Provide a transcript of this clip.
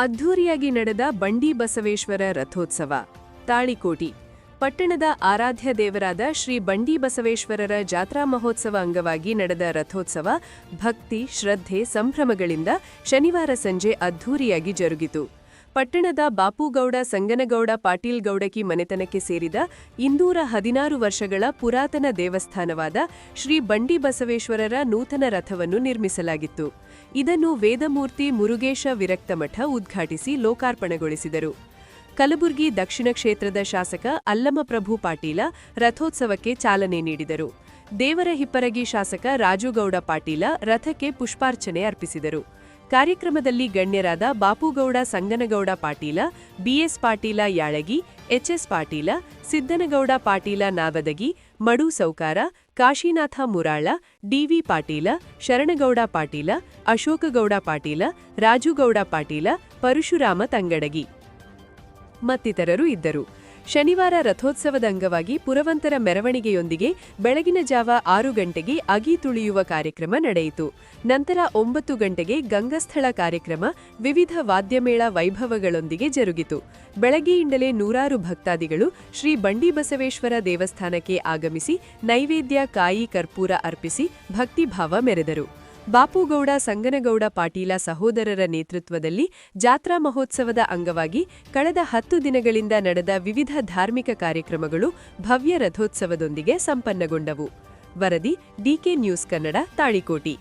ಅದ್ಧೂರಿಯಾಗಿ ನಡೆದ ಬಂಡಿ ಬಸವೇಶ್ವರ ರಥೋತ್ಸವ ತಾಳಿಕೋಟಿ ಪಟ್ಟಣದ ಆರಾಧ್ಯ ದೇವರಾದ ಶ್ರೀ ಬಂಡಿ ಬಸವೇಶ್ವರರ ಜಾತ್ರಾ ಮಹೋತ್ಸವ ಅಂಗವಾಗಿ ನಡೆದ ರಥೋತ್ಸವ ಭಕ್ತಿ ಶ್ರದ್ಧೆ ಸಂಭ್ರಮಗಳಿಂದ ಶನಿವಾರ ಸಂಜೆ ಅದ್ಧೂರಿಯಾಗಿ ಜರುಗಿತು. ಪಟ್ಟಣದ ಬಾಪುಗೌಡ ಸಂಗನಗೌಡ ಪಾಟೀಲ್ ಗೌಡಕಿ ಮನೆತನಕ್ಕೆ ಸೇರಿದ 216 ವರ್ಷಗಳ ಪುರಾತನ ದೇವಸ್ಥಾನವಾದ ಶ್ರೀ ಬಂಡಿ ಬಸವೇಶ್ವರರ ನೂತನ ರಥವನ್ನು ನಿರ್ಮಿಸಲಾಗಿತ್ತು. ಇದನ್ನು ವೇದಮೂರ್ತಿ ಮುರುಗೇಶ ವಿರಕ್ತಮಠ ಉದ್ಘಾಟಿಸಿ ಲೋಕಾರ್ಪಣೆಗೊಳಿಸಿದರು. ಕಲಬುರಗಿ ದಕ್ಷಿಣ ಕ್ಷೇತ್ರದ ಶಾಸಕ ಅಲ್ಲಮಪ್ರಭು ಪಾಟೀಲ ರಥೋತ್ಸವಕ್ಕೆ ಚಾಲನೆ ನೀಡಿದರು. ದೇವರಹಿಪ್ಪರಗಿ ಶಾಸಕ ರಾಜುಗೌಡ ಪಾಟೀಲ ರಥಕ್ಕೆ ಪುಷ್ಪಾರ್ಚನೆ ಅರ್ಪಿಸಿದರು. ಕಾರ್ಯಕ್ರಮದಲ್ಲಿ ಗಣ್ಯರಾದ Bapugouda Sanganagouda Patil, B S Patil Yalagi, H S Patil, Siddanagouda Patil Navadagi, Madu Soukar, Kashinath Murala, D V Patil, Sharanagouda Patil, Ashokgouda Patil, Rajugouda Patil, Parashuram Tangadagi ಮತ್ತಿತರರು ಇದ್ದರು. ಶನಿವಾರ ರಥೋತ್ಸವದ ಅಂಗವಾಗಿ ಪುರವಂತರ ಮೆರವಣಿಗೆಯೊಂದಿಗೆ ಬೆಳಗಿನ ಜಾವ 6 ಗಂಟೆಗೆ ಅಗಿ ತುಳಿಯುವ ಕಾರ್ಯಕ್ರಮ ನಡೆಯಿತು. ನಂತರ 9 ಗಂಟೆಗೆ ಗಂಗಸ್ಥಳ ಕಾರ್ಯಕ್ರಮ ವಿವಿಧ ವಾದ್ಯಮೇಳ ವೈಭವಗಳೊಂದಿಗೆ ಜರುಗಿತು. ಬೆಳಗ್ಗೆಯಿಂದಲೇ ನೂರಾರು ಭಕ್ತಾದಿಗಳು ಶ್ರೀ ಬಂಡಿ ಬಸವೇಶ್ವರ ದೇವಸ್ಥಾನಕ್ಕೆ ಆಗಮಿಸಿ ನೈವೇದ್ಯ ಕಾಯಿ ಕರ್ಪೂರ ಅರ್ಪಿಸಿ ಭಕ್ತಿಭಾವ ಮೆರೆದರು. ಬಾಪುಗೌಡ ಸಂಗನಗೌಡ ಪಾಟೀಲ ಸಹೋದರರ ನೇತೃತ್ವದಲ್ಲಿ ಜಾತ್ರಾ ಮಹೋತ್ಸವದ ಅಂಗವಾಗಿ ಕಳೆದ 10 ದಿನಗಳಿಂದ ನಡೆದ ವಿವಿಧ ಧಾರ್ಮಿಕ ಕಾರ್ಯಕ್ರಮಗಳು ಭವ್ಯ ರಥೋತ್ಸವದೊಂದಿಗೆ ಸಂಪನ್ನಗೊಂಡವು. ವರದಿ ಡಿಕೆ ನ್ಯೂಸ್ ಕನ್ನಡ, ತಾಳಿಕೋಟಿ.